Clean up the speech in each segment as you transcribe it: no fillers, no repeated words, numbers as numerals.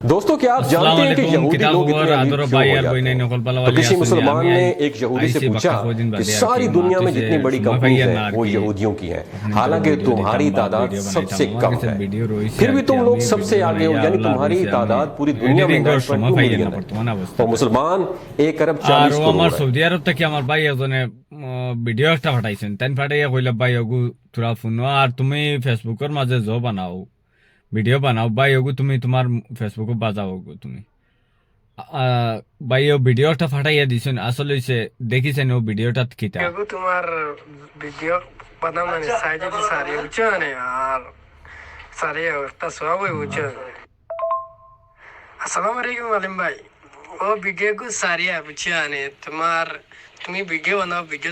दोस्तों क्या आप जानते हैं कि यहूदी लोग इतने अमीर क्यों हो जाते हैं? तो किसी मुसलमान ने एक यहूदी से पूछा कि सारी दुनिया में जितनी बड़ी कंपनीज हैं वो यहूदियों की हैं, हालांकि तुम्हारी तादाद सबसे कम है, फिर भी तुम लोग सबसे आगे हो, यानी तुम्हारी तादाद पूरी दुनिया में 9.2 मिलियन है। और मुसलमान 1 अरब 40 আমার करोड़ है। সৌদি আরব থেকে আমার ভাই একজনে ভিডিও একটা পাঠাইছেন তাই পাঠাইয়া কইলা ভাই ওগু তোরা ফোন আর তুমি ফেসবুকের মাঝে জো বানাও ভিডিও বানাও ভাই ওগু তুমি তোমার ফেসবুকে বাজাও ওগু তুমি ভাই ও ভিডিওটা পাঠাইয়া দিছেন আসলে সে দেখিছেন ও ভিডিওটা কিটা এগো তোমার ভিডিও বানাও মানে সাইজে দি সারি উচ্চানে আর সারি একটা সব উচ্চ আসসালামু আলাইকুম আলিম ভাই ও ভিডিও কো সারিয়া উচ্চানে তুমি ভিডিও বানাও ভিডিও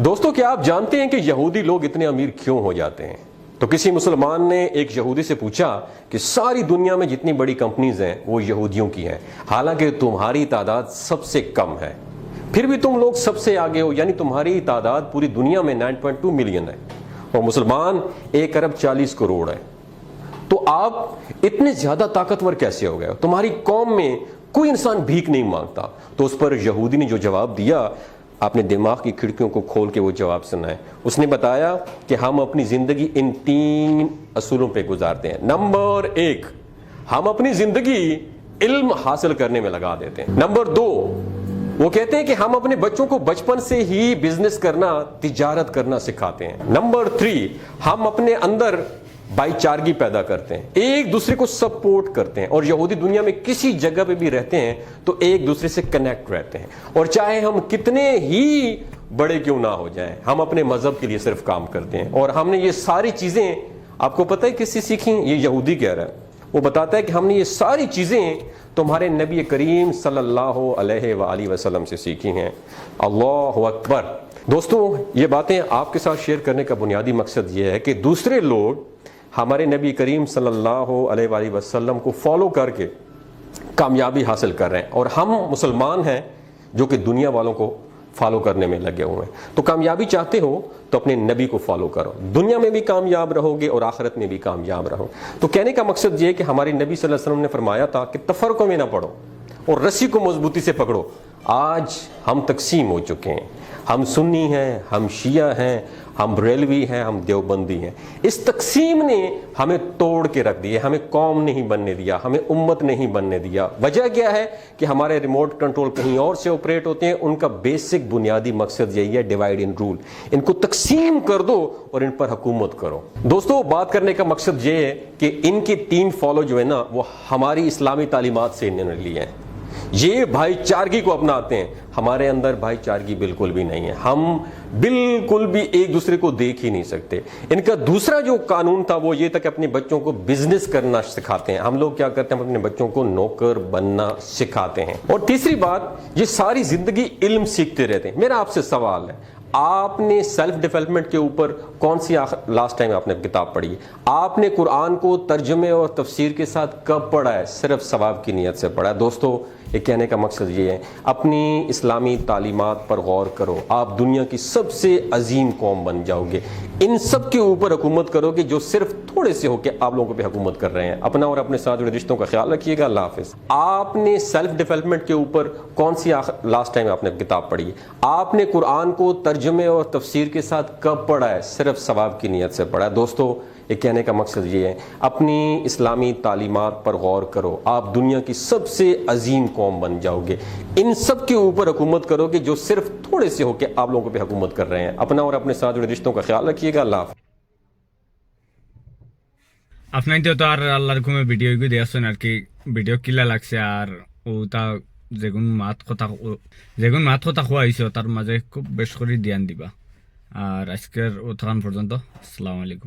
दोस्तों क्या आप जानते हैं कि यहूदी लोग इतने अमीर क्यों हो जाते हैं? तो किसी मुसलमान ने एक यहूदी से पूछा कि सारी दुनिया में जितनी बड़ी कंपनीज हैं वो यहूदियों की हैं, हालांकि तुम्हारी तादाद सबसे कम है, फिर भी तुम लोग सबसे आगे हो, यानी तुम्हारी तादाद पूरी दुनिया में 9.2 मिलियन है और मुसलमान 1 अरब 40 करोड़ है। तो आप इतने ज्यादा ताकतवर कैसे हो गए? तुम्हारी कौम में कोई इंसान भीख नहीं मांगता। तो उस पर यहूदी ने जो जवाब दिया, आपने दिमाग की खिड़कियों को खोल के वो जवाब सुना है। उसने बताया कि हम अपनी जिंदगी इन 3 असूलों पे गुजारते हैं। नंबर 1, हम अपनी जिंदगी इल्म हासिल करने में लगा देते हैं। नंबर 2, वो कहते हैं कि हम अपने बच्चों को बचपन से ही बिजनेस करना, तिजारत करना सिखाते हैं। नंबर 3, हम अपने अंदर भाईचारगी पैदा करते हैं, एक दूसरे को सपोर्ट करते हैं, और यहूदी दुनिया में किसी जगह पे भी रहते हैं तो एक दूसरे से कनेक्ट रहते हैं, और चाहे हम कितने ही बड़े क्यों ना हो जाएं, हम अपने मजहब के लिए सिर्फ काम करते हैं। और हमने ये सारी चीजें, आपको पता है किससे सीखी? ये यहूदी कह रहा है। वो बताता है कि हमने ये सारी चीजें तुम्हारे नबी करीम सल्लल्लाहु अलैहि वसल्लम से सीखी हैं। अल्लाहु अकबर। दोस्तों ये बातें आपके साथ शेयर करने का बुनियादी मकसद ये है कि दूसरे लोग हमारे नबी करीम सल्लल्लाहु अलैहि वसल्लम को फॉलो करके कामयाबी हासिल कर रहे हैं, और हम मुसलमान हैं जो कि दुनिया वालों को फॉलो करने में लगे हुए हैं। तो कामयाबी चाहते हो तो अपने नबी को फॉलो करो, दुनिया में भी कामयाब रहोगे और आखिरत में भी कामयाब रहो। तो कहने का मकसद ये है कि हमारे नबी सल्लल्लाहु अलैहि वसल्लम ने फरमाया था कि तफरको में ना पड़ो और रस्सी को मजबूती से पकड़ो। आज हम तकसीम हो चुके हैं, हम सुन्नी हैं, हम शिया हैं, हम बरेलवी हैं, हम देवबंदी हैं। इस तकसीम ने हमें तोड़ के रख दिया, हमें कौम नहीं बनने दिया, हमें उम्मत नहीं बनने दिया। वजह क्या है कि हमारे रिमोट कंट्रोल कहीं और से ऑपरेट होते हैं। उनका बेसिक बुनियादी मकसद यही है, डिवाइड एंड रूल। इनको तकसीम कर दो और इन पर हुकूमत करो। दोस्तों बात करने का मकसद ये है कि इनके 3 फॉलो जो है ना, वो हमारी इस्लामी तालीमात से इन्होंने लिए हैं। ये भाईचारगी को अपनाते हैं, हमारे अंदर भाईचारगी बिल्कुल भी नहीं है, हम बिल्कुल भी एक दूसरे को देख ही नहीं सकते। इनका दूसरा जो कानून था वो ये था कि अपने बच्चों को बिजनेस करना सिखाते हैं। हम लोग क्या करते हैं, अपने बच्चों को नौकर बनना सिखाते हैं। और तीसरी बात, ये सारी जिंदगी इल्म सीखते रहते हैं। मेरा आपसे सवाल है, आपने सेल्फ डेवलपमेंट के ऊपर कौन सी लास्ट टाइम आपने किताब पढ़ी? आपने कुरान को तर्जुमे और तफसीर के साथ कब पढ़ा है? सिर्फ सवाब की नीयत से पढ़ा है। दोस्तों ये कहने का मकसद ये है, अपनी इस्लामी तालीमात पर गौर करो, आप दुनिया की सबसे अजीम कौम बन जाओगे। इन सब के ऊपर हुकूमत करोगे जो सिर्फ थोड़े से होकर आप लोगों पे हुकूमत कर रहे हैं। अपना और अपने साथ जुड़े रिश्तों का ख्याल रखिएगा। अल्लाह हाफिज। आपने सेल्फ डेवलपमेंट के ऊपर कौन सी लास्ट टाइम आपने किताब पढ़ी? आपने कुरान को तर्जुमे और तफसीर के साथ कब पढ़ा है? सिर्फ सवाब की नीयत से पढ़ा है। दोस्तों ये कहने का मकसद ये है, अपनी इस्लामी तालीमात पर गौर करो, आप दुनिया की सबसे अजीम कौम बन जाओगे। इन सब के ऊपर हुकूमत करोगे जो सिर्फ थोड़े से होके आप लोगों पे हुकूमत कर रहे हैं। अपना और अपने साथ जुड़े रिश्तों का ख्याल रखिएगा। अल्लाह हाफिज। আপনাদের তো আর আল্লাহর হুকুমে ভিডিও দিয়েছেন আর কি, ভিডিও কিলা লাগছে আর ওটা যেগুন মাত কথা কোয়া হয়েছে তার মাঝে খুব বেশ করে ধ্যান দিবা। আর আজকের ও তখন পর্যন্ত আসসালামু আলাইকুম।